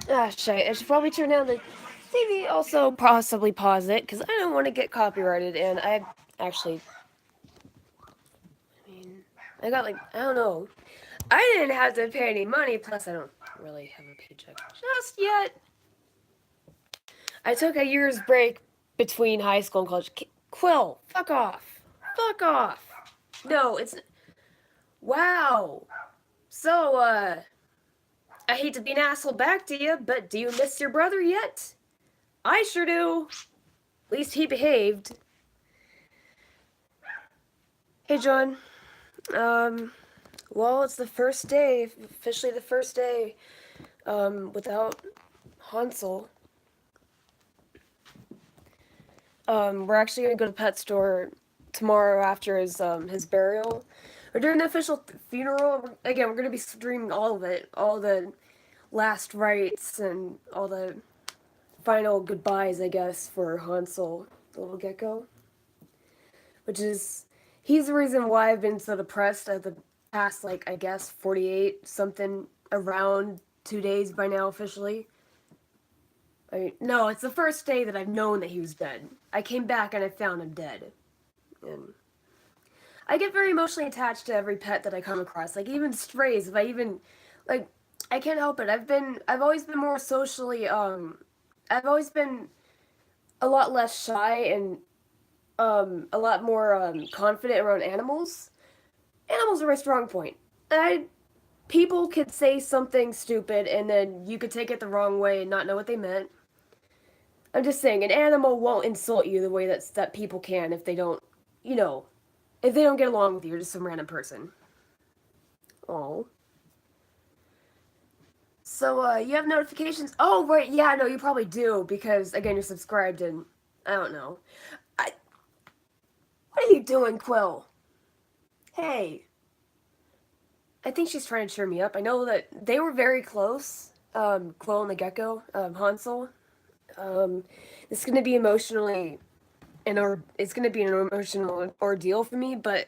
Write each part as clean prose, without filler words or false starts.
Ah, shit. I should probably turn down the TV. Also, possibly pause it because I don't want to get copyrighted. And I actually, I mean, I got like I don't know. I didn't have to pay any money. Plus, I don't really have a paycheck just yet. I took a year's break between high school and college. Quill, fuck off. Fuck off. No, it's wow. So, I hate to be an asshole back to you, but do you miss your brother yet? I sure do. At least he behaved. Hey, John. Um, well, it's the first day, officially the first day, without Hansel. We're actually gonna go to the pet store tomorrow after his burial. We're doing the official funeral. Again, we're gonna be streaming all of it, all the last rites and all the final goodbyes, I guess, for Hansel, the little gecko. Which is, he's the reason why I've been so depressed at the past, like, I guess, 48 something, around 2 days by now officially. I mean, no, it's the first day that I've known that he was dead. I came back and I found him dead. And I get very emotionally attached to every pet that I come across. Like, even strays, if I even, like, I can't help it. I've always been more socially, I've always been a lot less shy and, a lot more, confident around animals. Animals are my strong point. People could say something stupid and then you could take it the wrong way and not know what they meant. I'm just saying, an animal won't insult you the way that people can if they don't, you know, if they don't get along with you, or just some random person. Oh. So, you have notifications? Oh, right, yeah, no, you probably do, because, again, you're subscribed and, I don't know. I, what are you doing, Quill? Hey. I think she's trying to cheer me up. I know that they were very close, Quill and the gecko, Hansel. Um, it's gonna be emotionally it's gonna be an emotional ordeal for me, but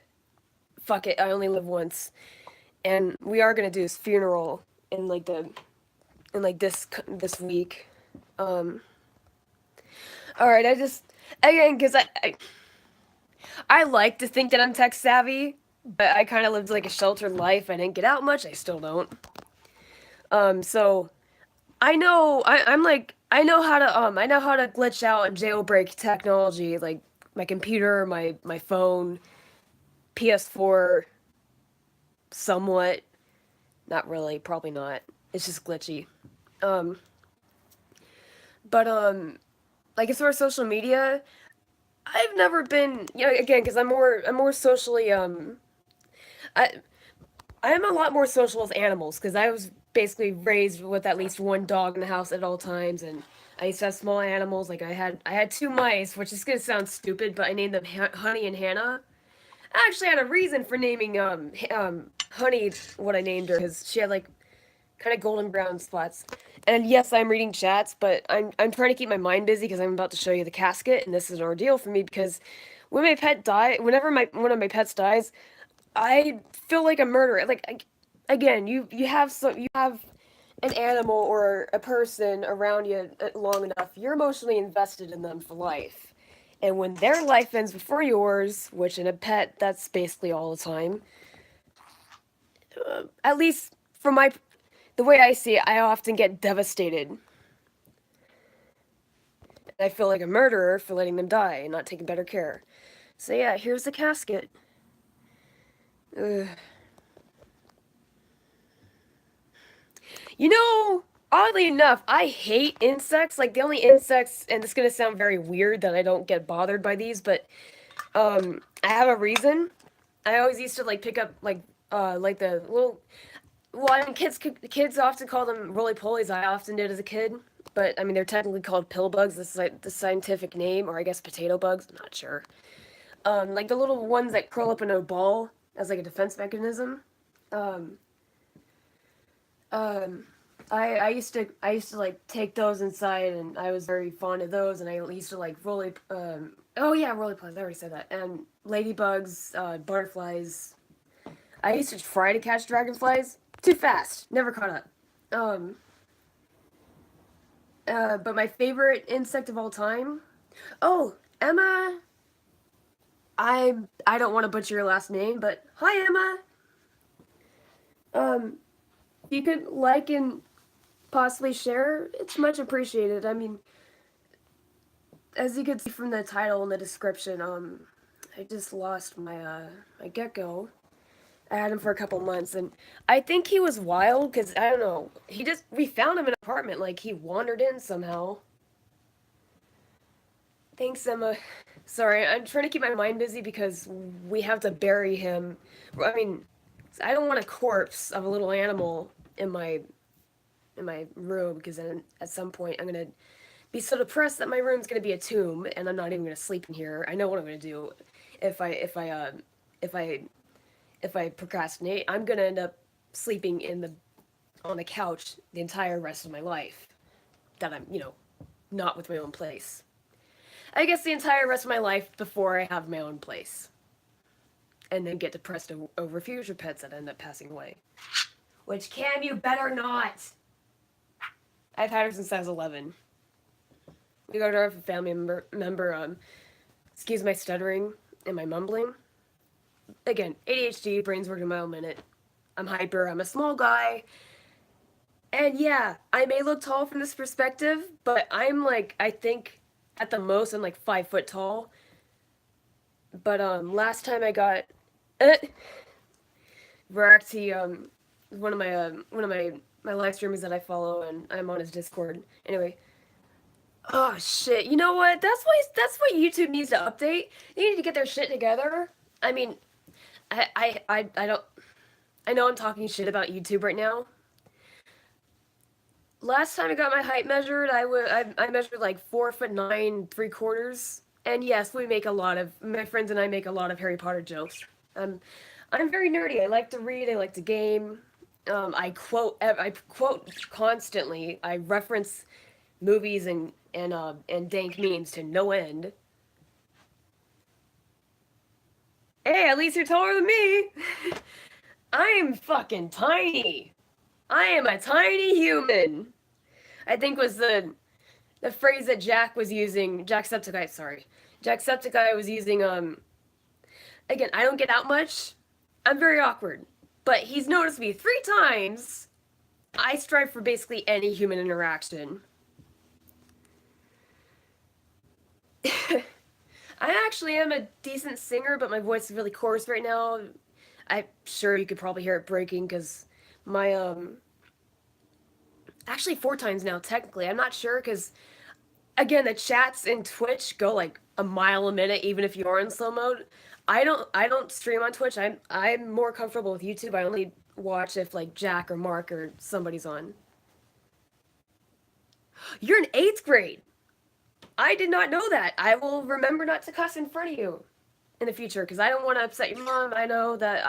fuck it, I only live once, and we are gonna do his funeral in like the in like this week. Um, all right, I just again because I like to think that I'm tech savvy, but I kind of lived like a sheltered life. I didn't get out much. I still don't. So I'm like I know how to glitch out and jailbreak technology like my computer, my phone, PS4, somewhat. Not really, probably not. It's just glitchy. Um, but like as far as social media, I've never been again because I'm more socially I I'm a lot more social with animals because I was basically raised with at least one dog in the house at all times, and I used to have small animals. Like I had two mice, which is gonna sound stupid, but I named them Honey and Hannah. I actually had a reason for naming Honey what I named her because she had like kind of golden brown spots. And yes, I'm reading chats, but I'm trying to keep my mind busy because I'm about to show you the casket, and this is an ordeal for me because whenever my one of my pets dies, I feel like a murderer. Again, you have an animal or a person around you long enough, you're emotionally invested in them for life. And when their life ends before yours, which in a pet that's basically all the time, at least from my the way I see it, I often get devastated. I feel like a murderer for letting them die and not taking better care. So yeah, here's the casket. Ugh. You know, oddly enough, I hate insects. Like the only insects, and it's gonna sound very weird that I don't get bothered by these, but I have a reason. I always used to like pick up like the little. Well, I mean, kids often call them roly polies. I often did as a kid, but I mean they're technically called pill bugs. This is like the scientific name, or I guess potato bugs. I'm not sure. Like the little ones that curl up in a ball as like a defense mechanism. Um, um, I used to like take those inside, and I was very fond of those, and I used to like roly. Oh yeah, roly polies. I already said that. And ladybugs, butterflies. I used to try to catch dragonflies. Too fast. Never caught up. Um, But my favorite insect of all time. Oh, Emma. I don't want to butcher your last name, but hi Emma. Um, you could like and possibly share. It's much appreciated. I mean, as you could see from the title and the description, I just lost my gecko. I had him for a couple months, and I think he was wild because I don't know. We found him in an apartment, like he wandered in somehow. Thanks, Emma. Sorry, I'm trying to keep my mind busy because we have to bury him. I mean, I don't want a corpse of a little animal in my room because then at some point I'm gonna be so depressed that my room's gonna be a tomb and I'm not even gonna sleep in here. I know what I'm gonna do if if I if I procrastinate. I'm gonna end up sleeping on the couch the entire rest of my life. That I'm not with my own place. I guess the entire rest of my life before I have my own place. And then get depressed over future pets that end up passing away. Which, Cam, you better not! I've had her since I was 11. We got her a family member, excuse my stuttering and my mumbling. Again, ADHD, brain's working a mile a minute. I'm hyper, I'm a small guy. And yeah, I may look tall from this perspective, but I'm like, I think at the most I'm like 5 foot tall. But last time I got Varacti, one of my live streamers that I follow, and I'm on his Discord. Anyway, oh shit! You know what? That's why YouTube needs to update. They need to get their shit together. I mean, I don't. I know I'm talking shit about YouTube right now. Last time I got my height measured, I measured like 4'9" 3/4. And yes, my friends and I make a lot of Harry Potter jokes. I'm very nerdy. I like to read. I like to game. I quote constantly. I reference movies and dank memes to no end. Hey, at least you're taller than me. I'm fucking tiny. I am a tiny human. I think was the phrase that Jack was using. Jacksepticeye, sorry. Jacksepticeye was using. Again, I don't get out much. I'm very awkward. But he's noticed me 3 times. I strive for basically any human interaction. I actually am a decent singer, but my voice is really coarse right now. I'm sure you could probably hear it breaking because my actually 4 times now technically. I'm not sure because again the chats in Twitch go like a mile a minute even if you are in slow mode. I don't stream on Twitch. I'm more comfortable with YouTube. I only watch if like Jack or Mark or somebody's on. You're in 8th grade. I did not know that. I will remember not to cuss in front of you in the future because I don't want to upset your mom. I know that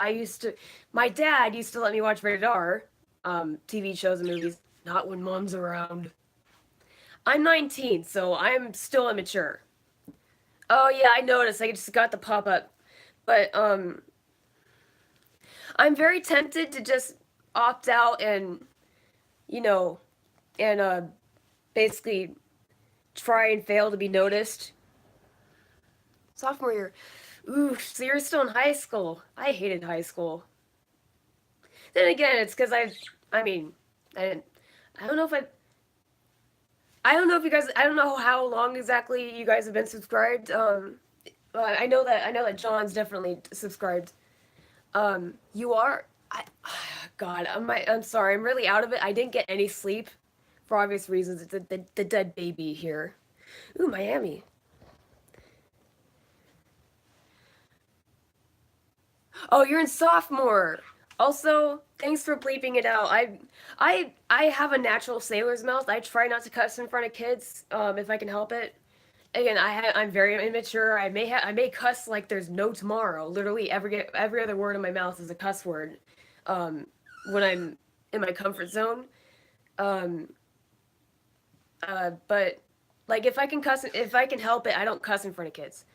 my dad used to let me watch rated R TV shows and movies, not when mom's around. I'm 19, so I'm still immature. Oh yeah, I noticed. I just got the pop up. But I'm very tempted to just opt out and you know and basically try and fail to be noticed. Sophomore year. Ooh, so you're still in high school. I hated high school. Then again, it's because I mean, I didn't, I don't know if I don't know if you guys, I don't know how long exactly you guys have been subscribed. I know that John's definitely subscribed. You are, God, I'm sorry, I'm really out of it. I didn't get any sleep for obvious reasons. It's the dead baby here. Ooh, Miami. Oh, you're in sophomore. Also, thanks for bleeping it out. I have a natural sailor's mouth. I try not to cuss in front of kids, if I can help it. Again, I'm very immature. I may cuss like there's no tomorrow. Literally, every other word in my mouth is a cuss word. Um, when I'm in my comfort zone. Um, but like if I can help it, I don't cuss in front of kids.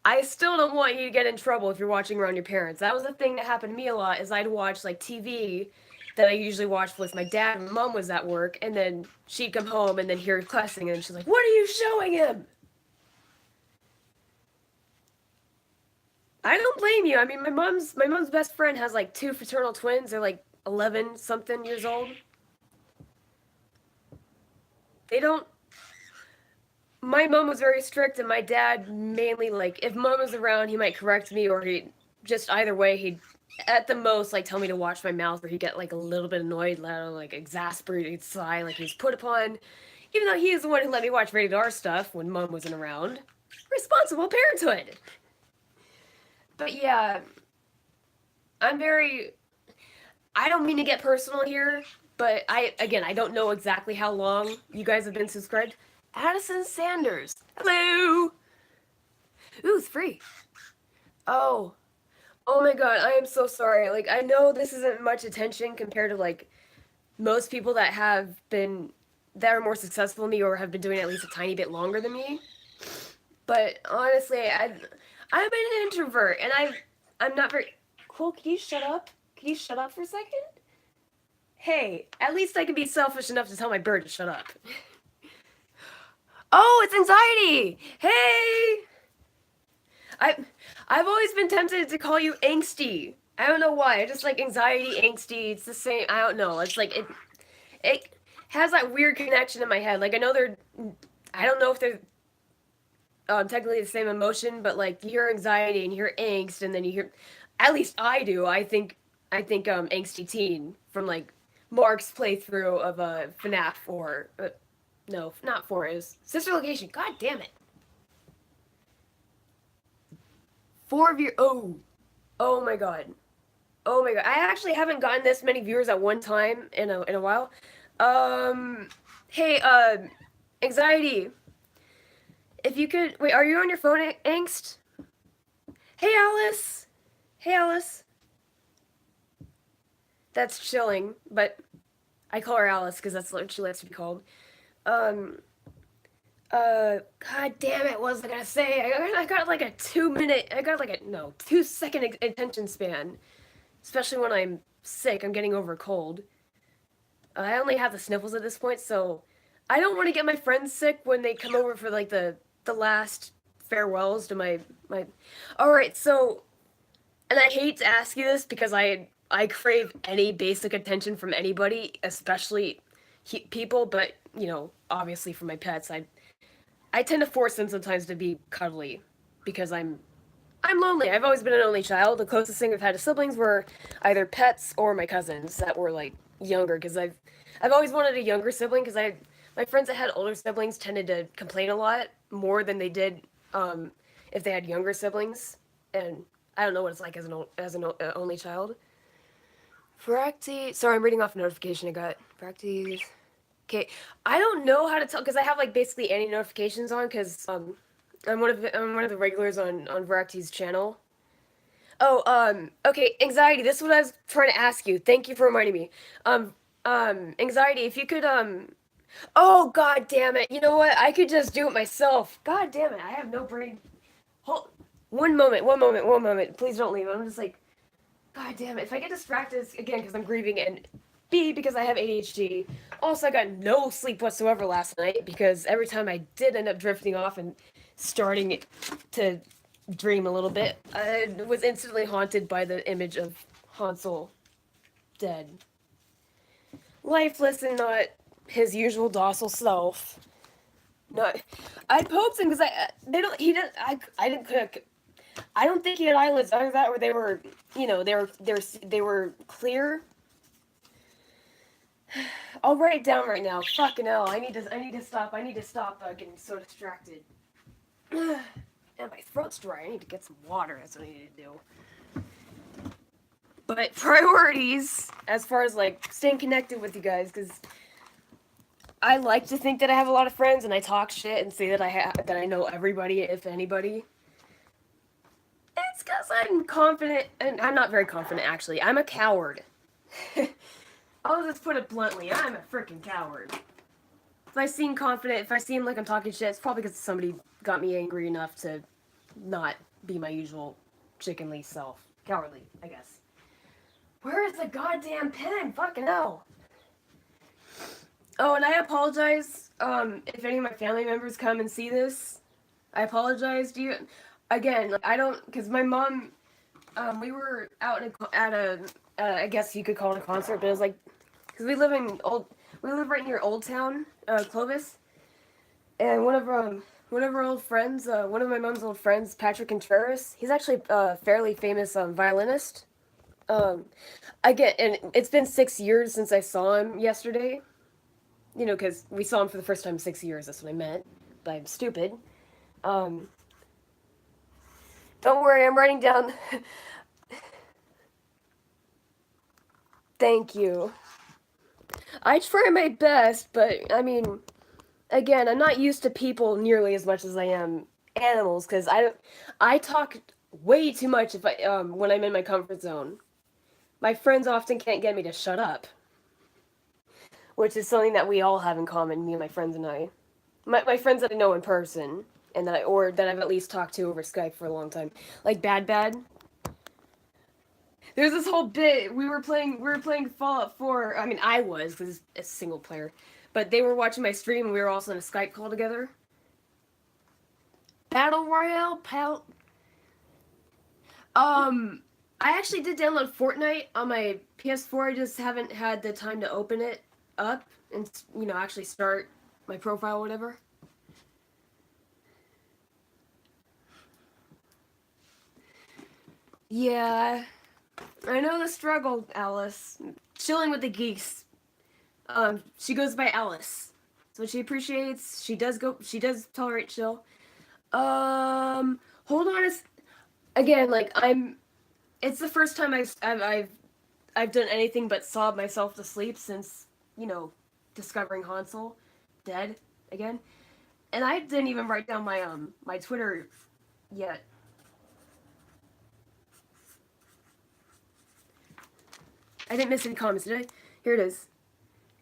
I still don't want you to get in trouble if you're watching around your parents. That was the thing that happened to me a lot. Is I'd watch like TV, that I usually watch with my dad and my mom was at work, and then she'd come home and then hear cussing, and she's like, "What are you showing him?" I don't blame you. I mean, my mom's best friend has like two fraternal twins. They're like 11 something years old. They don't. My mom was very strict, and my dad mainly like if mom was around, he might correct me, or he just either way he'd at the most like tell me to watch my mouth, or he'd get like a little bit annoyed, let out like exasperated sigh, like he's put upon. Even though he is the one who let me watch rated R stuff when mom wasn't around. Responsible parenthood. But yeah, I'm very. I don't mean to get personal here, but I don't know exactly how long you guys have been subscribed. Addison Sanders. Hello. Ooh, it's free. Oh. Oh my god, I am so sorry. Like I know this isn't much attention compared to like most people that are more successful than me or have been doing it at least a tiny bit longer than me. But honestly, I'm an introvert and I'm not very Cool, can you shut up? Can you shut up for a second? Hey, at least I can be selfish enough to tell my bird to shut up. Oh, it's anxiety. Hey. I I've always been tempted to call you angsty. I don't know why. I just like anxiety, angsty. It's the same. I don't know. It's like it has that weird connection in my head. Like I know they're I don't know if they're technically the same emotion, but like you hear anxiety and you hear angst, and then you hear, at least I do. I think angsty teen from like Mark's playthrough of FNAF 4. No, not 4. It was Sister Location. God damn it. 4 view. Oh my god. Oh my god. I actually haven't gotten this many viewers at one time in a while. Hey, anxiety. If you could wait, are you on your phone, Angst? Hey, Alice. Hey, Alice. That's chilling, but I call her Alice because that's what she likes to be called. Um, God damn it, what was I gonna say? I got like a 2 minute, I got like a, no, 2 second attention span. Especially when I'm sick, I'm getting over a cold. I only have the sniffles at this point, so I don't want to get my friends sick when they come over for like the last farewells to my. All right, so and I hate to ask you this because I crave any basic attention from anybody, especially people, but you know, obviously from my pets, I tend to force them sometimes to be cuddly because I'm lonely. I've always been an only child. The closest thing I've had to siblings were either pets or my cousins that were like younger because I've always wanted a younger sibling because I my friends that had older siblings tended to complain a lot more than they did if they had younger siblings, and I don't know what it's like as an only child. Fracti. Sorry, I'm reading off a notification I got. Fracti. Okay, I don't know how to tell because I have like basically any notifications on because I'm one of the regulars on Varacti's channel. Oh, okay, anxiety. This is what I was trying to ask you. Thank you for reminding me. Anxiety. If you could, oh, god damn it. You know what? I could just do it myself. God damn it. I have no brain. Hold. One moment. One moment. One moment. Please don't leave. I'm just like, god damn it. If I get distracted again because I'm grieving and B because I have ADHD. Also, I got no sleep whatsoever last night because every time I did end up drifting off and starting to dream a little bit, I was instantly haunted by the image of Hansel dead. Lifeless and not his usual docile self. Not, I poked him because they don't, he didn't, I didn't cook. I don't think he had eyelids either that or they were, you know, they were clear. I'll write it down right now. Fucking hell, I need to stop getting so distracted. And my throat's dry. I need to get some water. That's what I need to do. But priorities, as far as like staying connected with you guys, because I like to think that I have a lot of friends, and I talk shit and say that I know everybody, if anybody. It's because I'm confident, and I'm not very confident actually. I'm a coward. I'll just put it bluntly. I'm a freaking coward. If I seem confident, if I seem like I'm talking shit, it's probably because somebody got me angry enough to not be my usual chickenly self. Cowardly, I guess. Where is the goddamn pen? Fucking hell. Oh, and I apologize, if any of my family members come and see this. I apologize to you. Again, like, I don't, because my mom, we were out at a, I guess you could call it a concert, but it was like, because we live right near Old Town, Clovis, and one of our old friends, one of my mom's old friends, Patrick Contreras, he's actually a fairly famous violinist. Um, and it's been 6 years since I saw him yesterday. You know, because we saw him for the first time in 6 years. That's what I meant. But I'm stupid. Um, don't worry, I'm writing down. Thank you. I try my best, but I mean, again, I'm not used to people nearly as much as I am animals because I talk way too much if I when I'm in my comfort zone. My friends often can't get me to shut up, which is something that we all have in common, me and my friends and I. My friends that I know in person and that I've at least talked to over Skype for a long time. Like Bad. There's this whole bit we were playing Fallout 4. I mean, I was cuz it's a single player. But they were watching my stream and we were also in a Skype call together. Battle Royale, pal. I actually did download Fortnite on my PS4. I just haven't had the time to open it up and actually start my profile or whatever. Yeah, I know the struggle, Alice. Chilling with the geeks. She goes by Alice. So she appreciates. She does tolerate chill. Hold on. Again, like It's the first time I've done anything but sob myself to sleep since discovering Hansel dead again, and I didn't even write down my Twitter yet. I didn't miss any comments, did I? Here it is.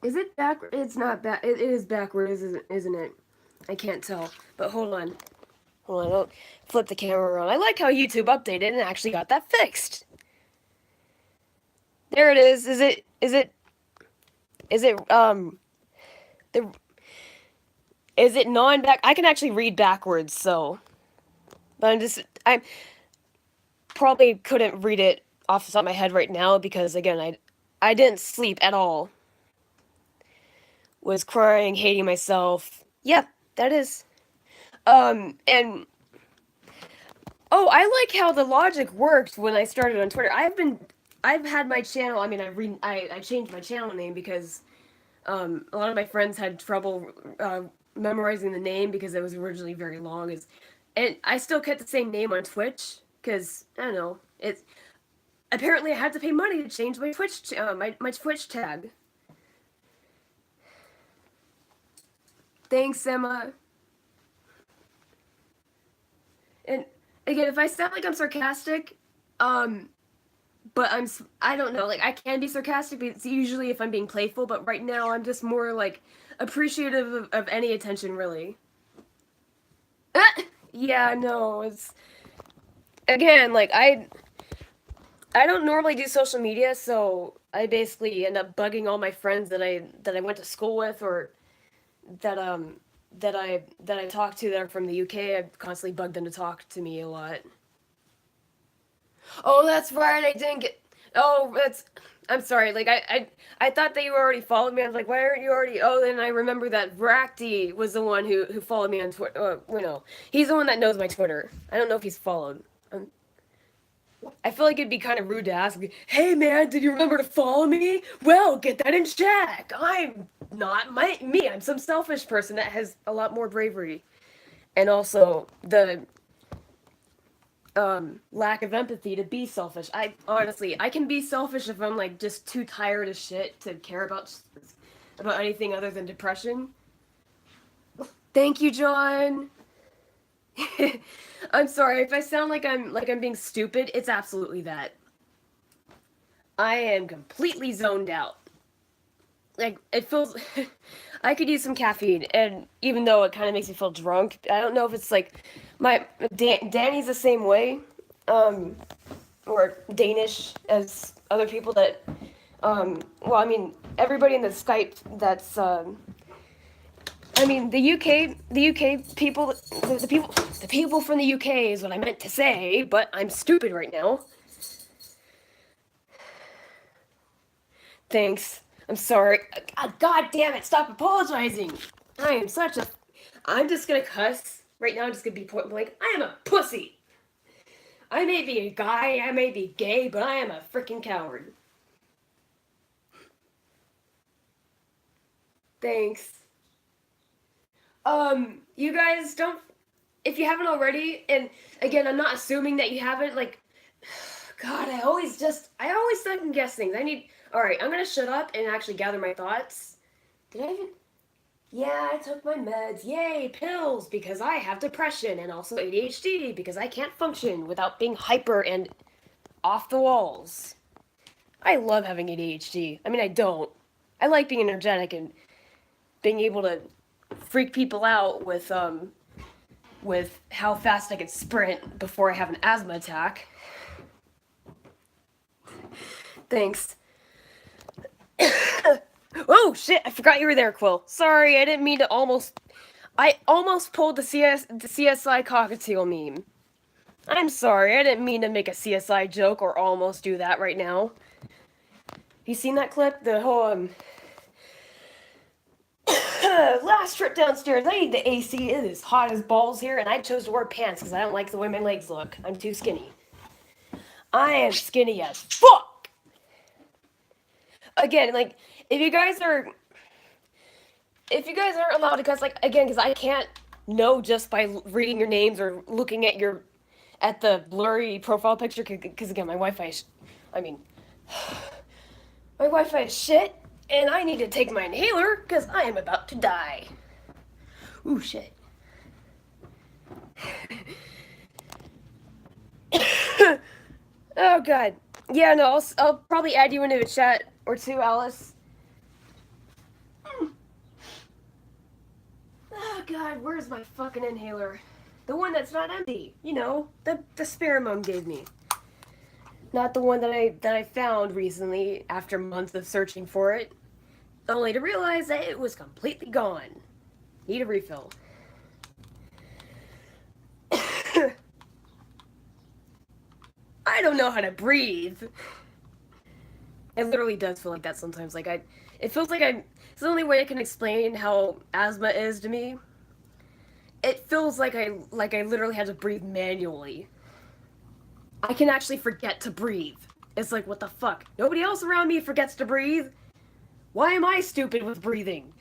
Is it backward? It's not back. It is backwards, isn't it? I can't tell. But hold on. Hold on. I'll flip the camera around. I like how YouTube updated and actually got that fixed. There it is. The is it non-back? I can actually read backwards, so. But I probably couldn't read it off the top of my head right now because again, I didn't sleep at all. Was crying, hating myself. Yeah, that is. And oh, I like how the logic worked when I started on Twitter. I've had my channel. I mean, I changed my channel name because a lot of my friends had trouble memorizing the name because it was originally very long. And I still kept the same name on Twitch because I don't know. It's apparently I had to pay money to change my Twitch my Twitch tag. Thanks, Emma. And again, if I sound like I'm sarcastic, but I don't know, like I can be sarcastic, but it's usually if I'm being playful, but right now I'm just more like appreciative of any attention, really. Yeah, no, it's again, like I don't normally do social media, so I basically end up bugging all my friends that I went to school with or that that I talk to that are from the UK. I constantly bug them to talk to me a lot. Oh, that's right. I didn't get. Oh, that's. I'm sorry. Like I thought that you already followed me. I was like, why aren't you already? Oh, then I remember that Bracty was the one who followed me on Twitter. He's the one that knows my Twitter. I don't know if he's followed. I feel like it'd be kind of rude to ask, "Hey man, did you remember to follow me?" Well, get that in check. I'm not me. I'm some selfish person that has a lot more bravery, and also the lack of empathy to be selfish. I honestly, I can be selfish if I'm like just too tired of shit to care about anything other than depression. Thank you, John. I'm sorry if I sound like I'm being stupid. It's absolutely that. I am completely zoned out. Like it feels I could use some caffeine and even though it kind of makes me feel drunk, I don't know if it's like Danny's the same way. Or Danish as other people that, well, I mean, everybody in the Skype that's, I mean, the UK people, the people from the UK is what I meant to say, but I'm stupid right now. Thanks. I'm sorry. God damn it, stop apologizing. I am such a... I'm just gonna cuss. Right now I'm just gonna be point blank. I am a pussy. I may be a guy, I may be gay, but I am a freaking coward. Thanks. You guys don't... If you haven't already, and again, I'm not assuming that you haven't, like... God, I always second guess things. Alright, I'm gonna shut up and actually gather my thoughts. Did I even... Yeah, I took my meds. Yay, pills, because I have depression and also ADHD because I can't function without being hyper and off the walls. I love having ADHD. I mean, I don't. I like being energetic and being able to freak people out with how fast I can sprint before I have an asthma attack. Thanks. Oh shit! I forgot you were there, Quill. Sorry, I didn't mean to almost. I almost pulled the CSI cockatiel meme. I'm sorry, I didn't mean to make a CSI joke or almost do that right now. You seen that clip? The whole last trip downstairs. I need the AC. It is hot as balls here, and I chose to wear pants because I don't like the way my legs look. I'm too skinny. I am skinny as fuck. Again, like if you guys aren't allowed to cuss, like again, because I can't know just by reading your names or looking at the blurry profile picture. Because again, my Wi-Fi is, I mean, my Wi-Fi is shit, and I need to take my inhaler because I am about to die. Ooh shit. Oh god. Yeah, no, I'll probably add you into a chat or two, Alice. Oh god, where's my fucking inhaler? The one that's not empty. You know, the spare mom gave me. Not the one that I found recently after months of searching for it, only to realize that it was completely gone. Need a refill. I don't know how to breathe. It literally does feel like that sometimes. It feels like it's the only way I can explain how asthma is to me. It feels like I literally had to breathe manually. I can actually forget to breathe. It's like, what the fuck? Nobody else around me forgets to breathe? Why am I stupid with breathing?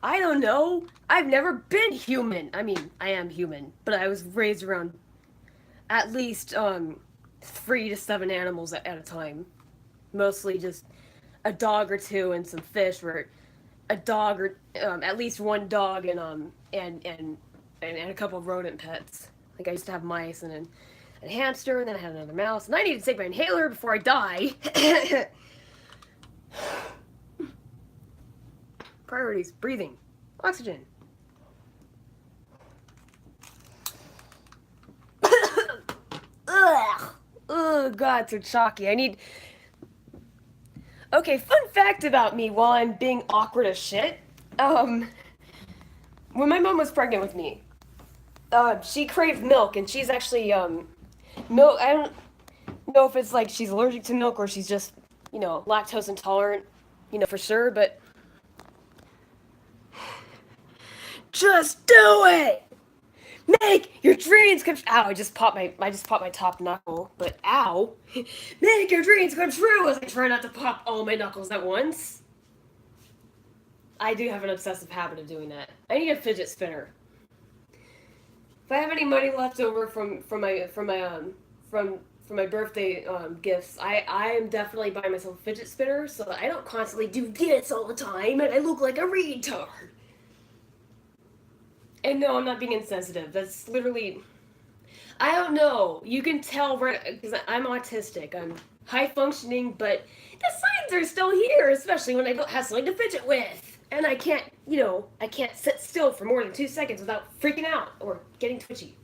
I don't know. I've never been human. I mean, I am human, but I was raised around at least 3 to 7 animals at a time. Mostly just a dog or two and some fish, or a dog or at least one dog and a couple of rodent pets. Like I used to have mice and a hamster, and then I had another mouse, and I need to take my inhaler before I die. Priorities: breathing, oxygen. Ugh. Oh god, so chalky. Okay, fun fact about me while I'm being awkward as shit. When my mom was pregnant with me, she craved milk, and she's actually, milk, I don't know if it's like she's allergic to milk or she's just, lactose intolerant, for sure, but just do it! Make your dreams come true. Ow, I just popped my top knuckle, but ow. Make your dreams come true as I try not to pop all my knuckles at once. I do have an obsessive habit of doing that. I need a fidget spinner. If I have any money left over from my birthday gifts, I am definitely buying myself a fidget spinner so that I don't constantly do this all the time and I look like a retard. And no, I'm not being insensitive. That's literally... I don't know. You can tell, right, because I'm autistic. I'm high-functioning, but the signs are still here, especially when I don't have something to fidget with. And I can't, I can't sit still for more than 2 seconds without freaking out or getting twitchy.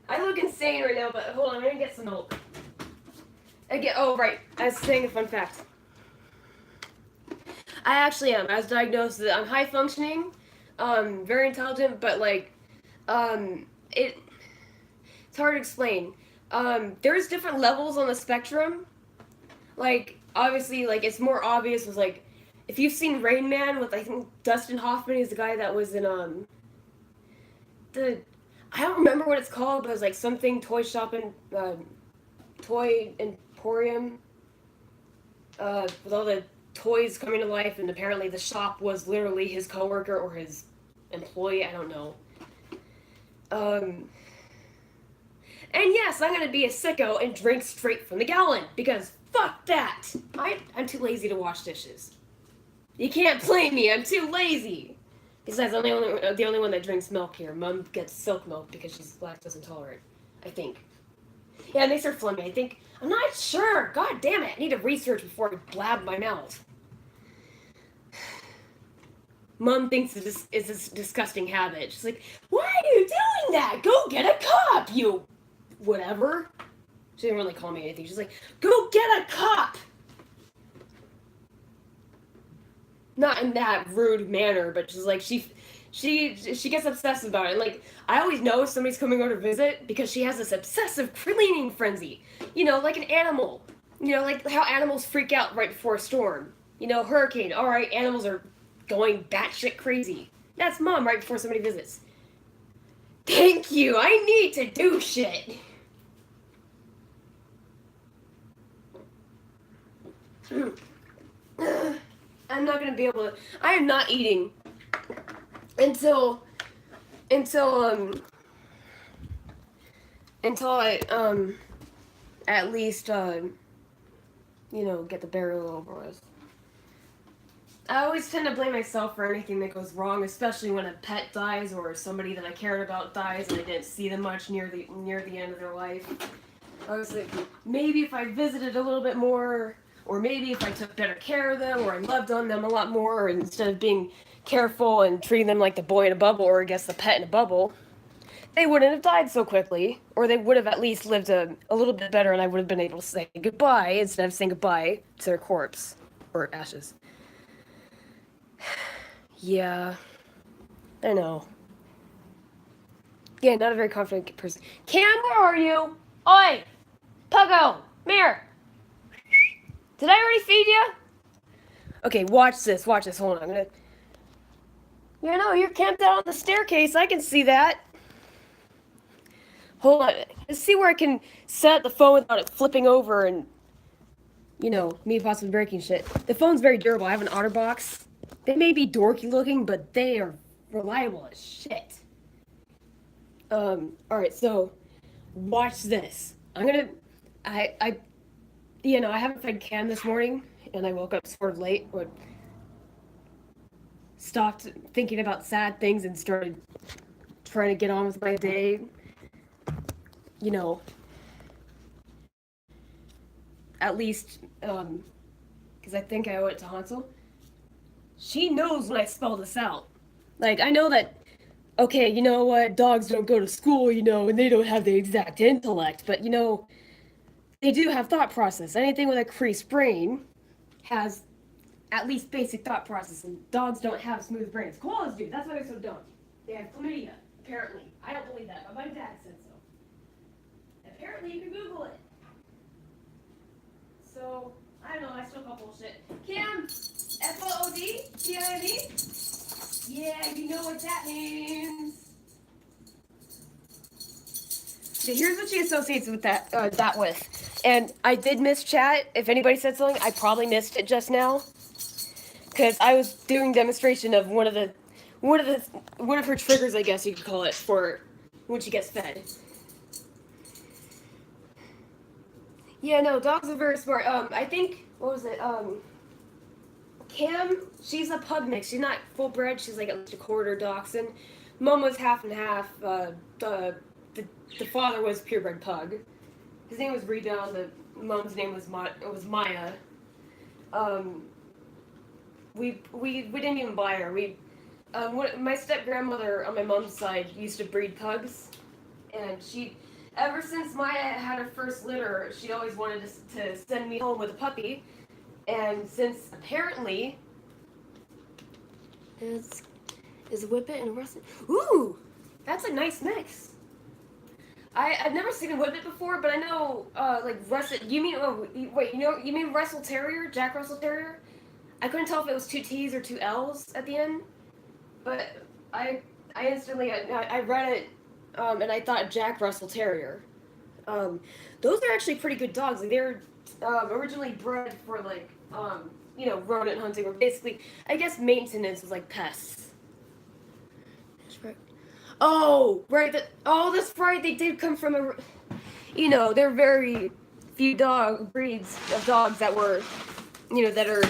I look insane right now, but hold on, I'm gonna get some milk. Oh, right. I was saying a fun fact. I actually am. I was diagnosed that I'm high functioning, very intelligent, but like, it's hard to explain. There's different levels on the spectrum. Like, obviously, like it's more obvious with like, if you've seen Rain Man with I think Dustin Hoffman, he's the guy that was in the I don't remember what it's called, but it was like something toy shop and toy emporium, with all the toys coming to life, and apparently the shop was literally his coworker or his employee. I don't know. And yes, I'm gonna be a sicko and drink straight from the gallon because fuck that. I'm too lazy to wash dishes. You can't blame me. I'm too lazy. Besides, I'm the only one that drinks milk here. Mom gets silk milk because she's lactose intolerant, I think. Yeah, it makes her flummy. I think. I'm not sure. God damn it. I need to research before I blab my mouth. Mom thinks it's a disgusting habit. She's like, why are you doing that? Go get a cup, you whatever. She didn't really call me anything. She's like, go get a cup. Not in that rude manner, but she's like, she gets obsessed about it. And like, I always know if somebody's coming over to visit because she has this obsessive cleaning frenzy. You know, like an animal. You know, like how animals freak out right before a storm. You know, hurricane. All right, animals are going batshit crazy. That's Mom right before somebody visits. Thank you. I need to do shit. I'm not gonna be able to. I am not eating until I at least get the burial over with. I always tend to blame myself for anything that goes wrong, especially when a pet dies or somebody that I cared about dies and I didn't see them much near the end of their life. I was like, maybe if I visited a little bit more, or maybe if I took better care of them, or I loved on them a lot more, instead of being careful and treating them like the boy in a bubble, or I guess the pet in a bubble, they wouldn't have died so quickly, or they would have at least lived a little bit better, and I would have been able to say goodbye instead of saying goodbye to their corpse, or ashes. Yeah, I know. Yeah, not a very confident person. Cam, where are you? Oi! Puggo! Come. Did I already feed you? Okay, watch this. Hold on, I'm gonna... Yeah, no, you're camped out on the staircase. I can see that. Hold on. Let's see where I can set the phone without it flipping over and... me possibly breaking shit. The phone's very durable. I have an OtterBox. They may be dorky looking, but they are reliable as shit. Alright, so... Watch this. I'm gonna... I haven't fed Cam this morning, and I woke up sort of late, but stopped thinking about sad things and started trying to get on with my day. At least, because I think I owe it to Hansel. She knows when I spell this out. Like, I know that, okay, you know what, dogs don't go to school, and they don't have the exact intellect, but, they do have thought process. Anything with a creased brain has at least basic thought process, and dogs don't have smooth brains. Koalas do. That's why they're so dumb. They have chlamydia, apparently. I don't believe that, but my dad said so. Apparently, you can Google it. So, I don't know, I still call bullshit. Cam, FOOD? Yeah, you know what that means. So here's what she associates with that with. And I did miss chat. If anybody said something, I probably missed it just now. Because I was doing demonstration of one of her triggers, I guess you could call it, for when she gets fed. Yeah, no, dogs are very smart. I think, what was it? Cam, she's a pug mix. She's not full bred. She's like at least a quarter dachshund. Mom was half and half. The father was purebred pug. His name was Rebound. The mom's name was Maya. We didn't even buy her. My step grandmother on my mom's side used to breed pugs, and Ever since Maya had her first litter, she always wanted to send me home with a puppy. And since apparently is Whippet and Russet. Ooh, that's a nice mix. I've never seen a Whippet before, but I know like Russet. You mean wait, you mean Russell Terrier, Jack Russell Terrier? I couldn't tell if it was two T's or two L's at the end, but I I instantly I read it and I thought Jack Russell Terrier. Um, those are actually pretty good dogs. Like they're originally bred for like rodent hunting or basically I guess maintenance of like pests. That's right. Oh right, that's right. They did come from a there are very few dog breeds of dogs that were that are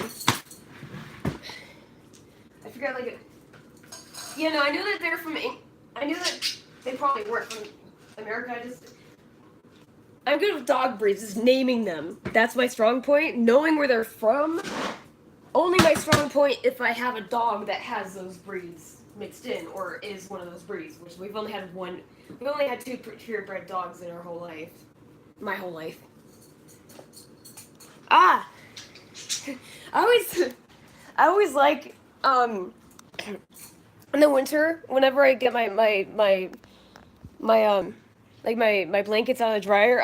I forgot like I knew that they're from I knew that they probably weren't from America. I'm good with dog breeds, just naming them. That's my strong point. Knowing where they're from, only my strong point if I have a dog that has those breeds mixed in, or is one of those breeds, which we've only had one. We've only had two purebred dogs in our whole life. My whole life. Ah! I always like, in the winter, whenever I get my blankets out of the dryer,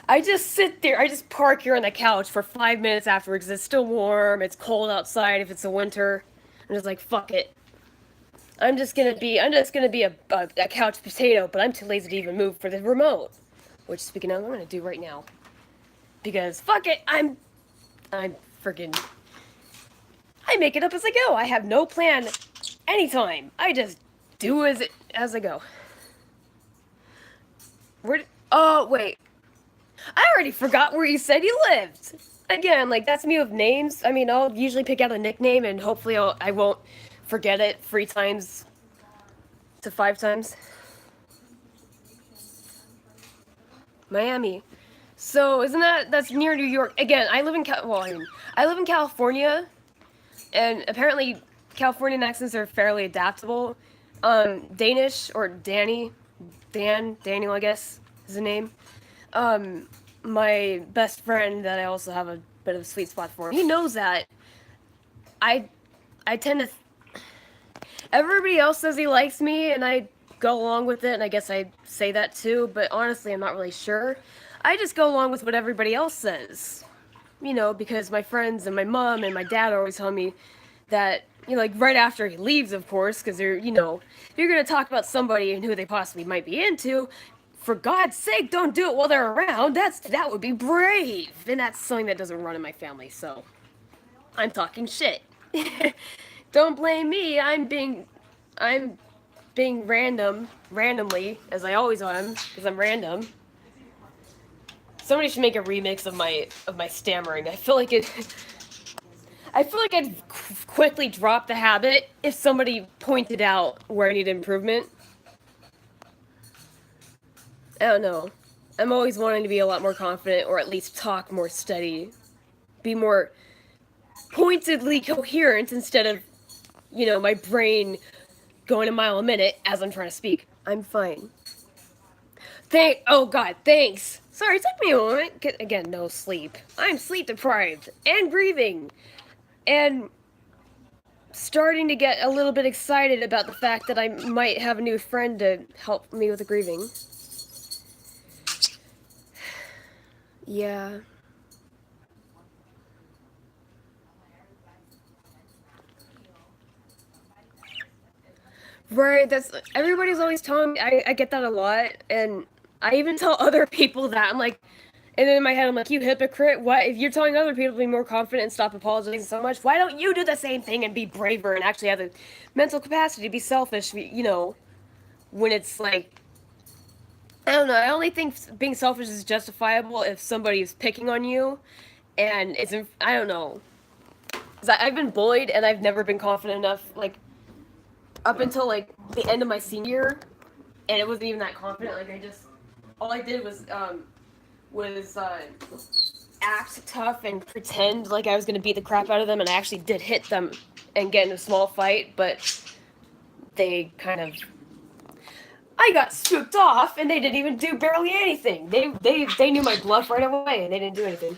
I just sit there, I just park here on the couch for 5 minutes afterwards because it's still warm, it's cold outside if it's a winter. I'm just like, fuck it. I'm just gonna be a couch potato, but I'm too lazy to even move for the remote. Which, speaking of, I'm gonna do right now. Because, fuck it, I'm freaking... I make it up as I go. I have no plan anytime. I just do as I go. Oh, wait. I already forgot where you said you lived. Again, like, that's me with names. I mean, I'll usually pick out a nickname, and hopefully I won't forget it 3 times to 5 times. Miami. So, that's near New York. Again, I live in California, and apparently Californian accents are fairly adaptable. Danish, or Daniel, I guess, is the name. My best friend that I also have a bit of a sweet spot for, he knows that. I tend to... Everybody else says he likes me, and I go along with it, and I guess I say that too, but honestly, I'm not really sure. I just go along with what everybody else says. Because my friends and my mom and my dad are always telling me that, like right after he leaves, of course, because they're, if you're going to talk about somebody and who they possibly might be into, for God's sake, don't do it while they're around. That would be brave. And that's something that doesn't run in my family, so I'm talking shit. Don't blame me. I'm being randomly, as I always am, because I'm random. Somebody should make a remix of my stammering. I feel like I'd quickly drop the habit if somebody pointed out where I need improvement. I don't know. I'm always wanting to be a lot more confident, or at least talk more steady. Be more pointedly coherent instead of, my brain going a mile a minute as I'm trying to speak. I'm fine. Oh God, thanks! Sorry, it took me a moment. Again, no sleep. I'm sleep deprived and grieving. And starting to get a little bit excited about the fact that I might have a new friend to help me with the grieving. Yeah. Right, everybody's always telling me, I get that a lot, and I even tell other people that, I'm like, and then in my head, I'm like, you hypocrite, what, if you're telling other people to be more confident and stop apologizing so much, why don't you do the same thing and be braver and actually have the mental capacity to be selfish, when it's like, I don't know, I only think being selfish is justifiable if somebody's picking on you, and I don't know, because I've been bullied, and I've never been confident enough, like, up until, like, the end of my senior year, and it wasn't even that confident, like, all I did was act tough and pretend like I was gonna beat the crap out of them, and I actually did hit them and get in a small fight, but they kind of... I got spooked off, and they didn't even do barely anything. They knew my bluff right away, and they didn't do anything.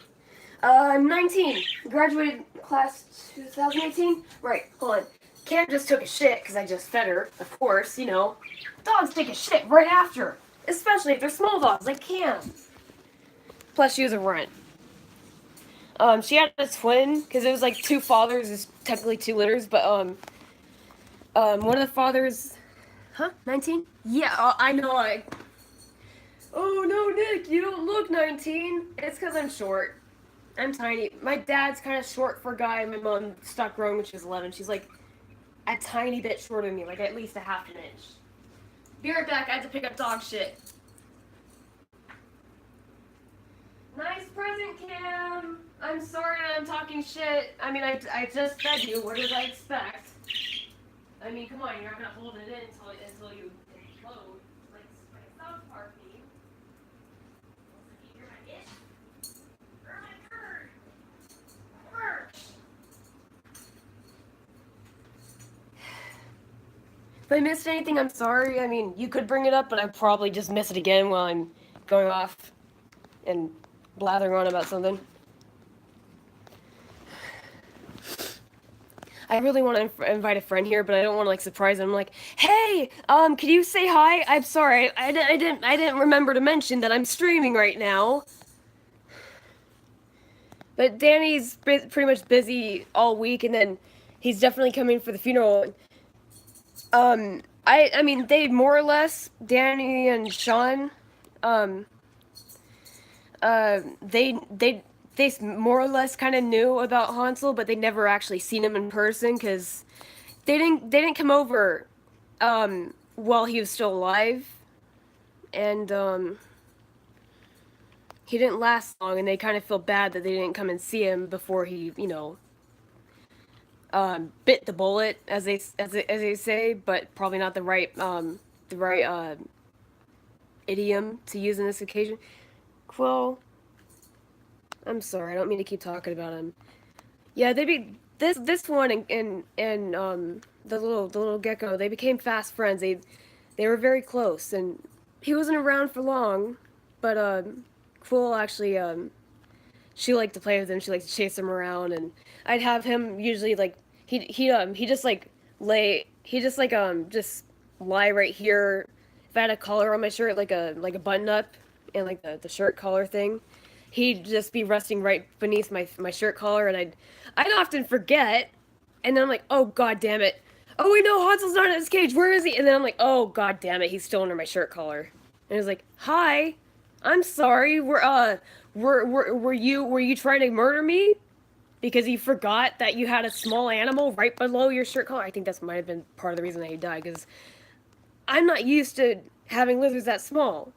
I'm 19. Graduated class 2018. Right, hold on. Cam just took a shit because I just fed her. Of course, you know. Dogs take a shit right after, especially if they're small dogs like Cam. Plus, she was a runt. She had a twin because it was like two fathers. Is technically two litters, but one of the fathers. Huh? 19? Yeah, I know. Oh no, Nick, you don't look 19. It's because I'm short. I'm tiny. My dad's kind of short for a guy. My mom stopped growing when she was 11. She's like a tiny bit shorter than me, like at least a half an inch. Be right back. I have to pick up dog shit. Nice present, Cam. I'm sorry that I'm talking shit. I mean, I just fed you. What did I expect? I mean, come on. You're not gonna hold it in until you implode, like South Park meme. You're my itch. You're my bird. If I missed anything, I'm sorry. I mean, you could bring it up, but I'd probably just miss it again while I'm going off and blathering on about something. I really want to invite a friend here, but I don't want to like surprise them. I'm like, hey, can you say hi? I'm sorry, I didn't remember to mention that I'm streaming right now. But Danny's pretty much busy all week, and then he's definitely coming for the funeral. I mean, they more or less, Danny and Sean, they more or less kind of knew about Hansel, but they never actually seen him in person because they didn't come over, while he was still alive, and he didn't last long, and they kind of feel bad that they didn't come and see him before he, you know, bit the bullet, as they say, but probably not the right idiom to use in this occasion. Quill, I'm sorry, I don't mean to keep talking about him. Yeah, they be this one and the little gecko. They became fast friends. They were very close, and he wasn't around for long, but Quill actually she liked to play with him. She liked to chase him around, and I'd have him usually like he just like just lie right here. If I had a collar on my shirt, like a button up, and like the shirt collar thing, he'd just be resting right beneath my shirt collar, and I'd often forget, and then I'm like, oh god damn it, oh wait no, Hansel's not in his cage, where is he? And then I'm like, oh god damn it, he's still under my shirt collar, and he's like, hi, I'm sorry, were you trying to murder me? Because you forgot that you had a small animal right below your shirt collar. I think that might have been part of the reason that he died, because I'm not used to having lizards that small.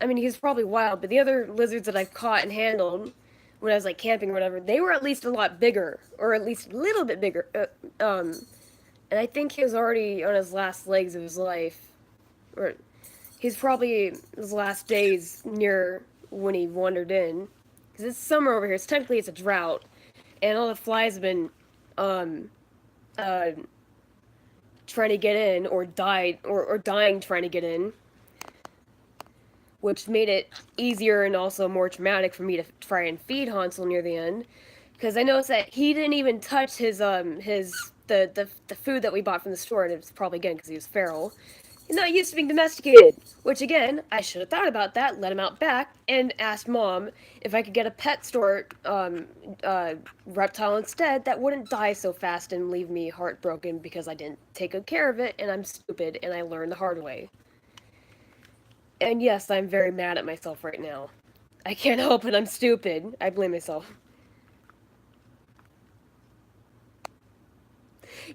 I mean, he's probably wild, but the other lizards that I've caught and handled when I was like camping or whatever, they were at least a lot bigger, or at least a little bit bigger. And I think he was already on his last legs of his life, or he's probably his last days near when he wandered in, because it's summer over here. It's technically it's a drought, and all the flies have been trying to get in, or died, or dying trying to get in, which made it easier and also more traumatic for me to try and feed Hansel near the end, because I noticed that he didn't even touch his the food that we bought from the store, and it's probably again because he was feral. He's not used to being domesticated, which again, I should have thought about that, let him out back, and asked Mom if I could get a pet store reptile instead that wouldn't die so fast and leave me heartbroken because I didn't take good care of it, and I'm stupid, and I learned the hard way. And yes, I'm very mad at myself right now. I can't help it, I'm stupid. I blame myself.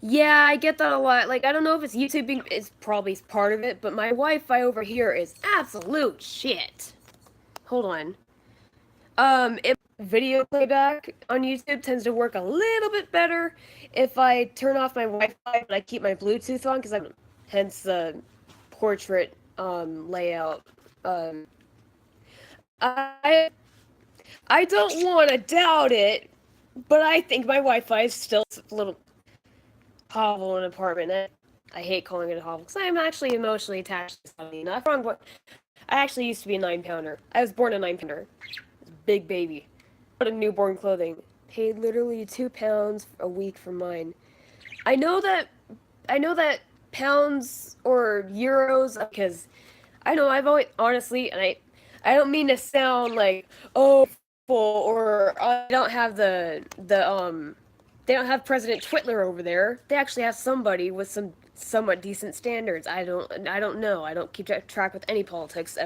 Yeah, I get that a lot. Like, I don't know if it's YouTube being, it's probably part of it, but my Wi-Fi over here is absolute shit. Hold on. If video playback on YouTube tends to work a little bit better if I turn off my Wi-Fi, but I keep my Bluetooth on, because I'm, hence the portrait, layout. I don't want to doubt it, but I think my Wi-Fi is still a little hovel in an apartment. I hate calling it a hovel because I'm actually emotionally attached to something. Not wrong, but I actually used to be a 9 pounder. I was born a 9 pounder. Big baby. But a newborn clothing. Paid literally 2 pounds a week for mine. I know that I know that pounds or euros because I know I've always honestly and I don't mean to sound like oh or I don't have the they don't have President Twitler over there. They actually have somebody with some somewhat decent standards. I don't know. I don't keep track with any politics ever.